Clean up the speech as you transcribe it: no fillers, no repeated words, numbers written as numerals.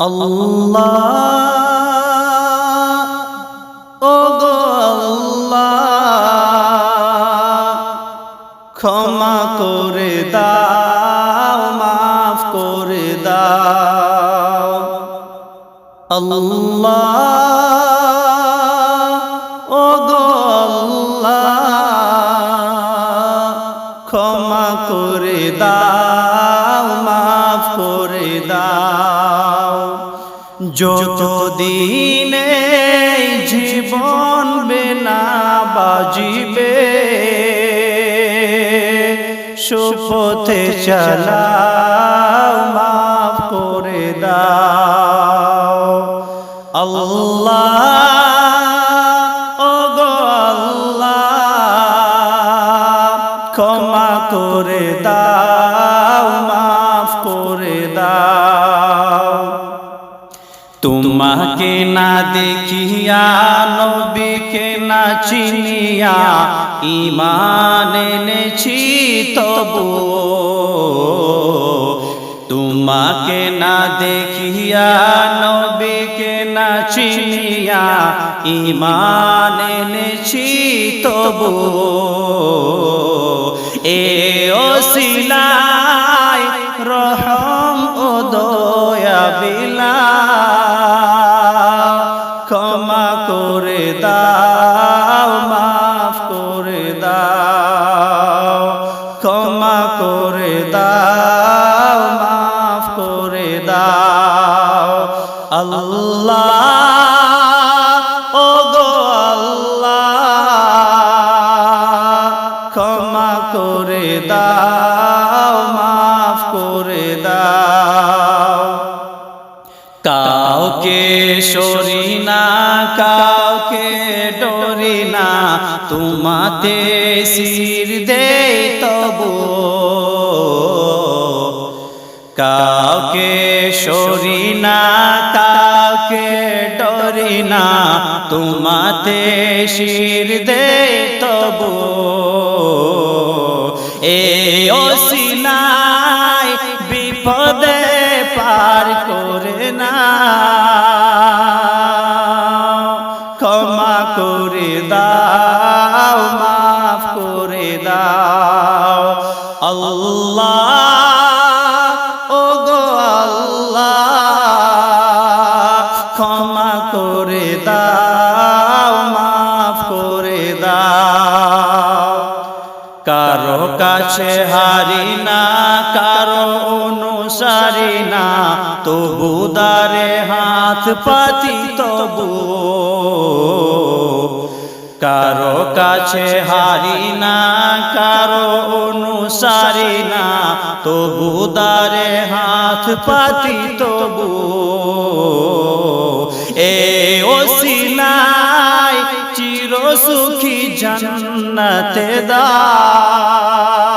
আল্লাহ ওগো আল্লাহ ক্ষমা করে দাও মাফ করে দাও আল্লাহ ওগো আল্লাহ ক্ষমা করে দাও মাফ করে দাও যতদিন জীবন বেনা বাজিবে সুপথে চালাও মাফ করে দাও আল্লাহ ওগো আল্লাহ ক্ষমা করে দাও মাফ করে দাও তোমাকে না দেখিয়া নবীকে না চিনিয়া ঈমান এনেছি তবু তোমাকে না দেখিয়া নবীকে না চিনিয়া ঈমান এনেছি তবু এ ওসিলায় রহম ও দয়া বিলা ক্ষমা করে দাও মাফ করে দাও ক্ষমা করে দাও মাফ করে দাও আল্লাহ ওগো আল্লাহ ক্ষমা করে দাও মাফ করে দাও কাউকে সরি না কাউকে ডরি না তোমাতে শির দেই তবু কাউকে সরি না কাউকে ডরি না তোমাতে শির দেই তবু এ ওসিলায় বিপদে পার করে না ক্ষমা করে দাও মাফ করে দাও আল্লাহ ওগো আল্লাহ ক্ষমা করে দাও মাফ করে দাও কারো কাছে হারি না কারো অনুসারী না তবু দারে হাত পাতি তবু কারো কাছে হারি না কারো অনুসারী না তবু দারে হাত পাতি তবু এ ওসিলায় চির সুখী জান্নাতে দাও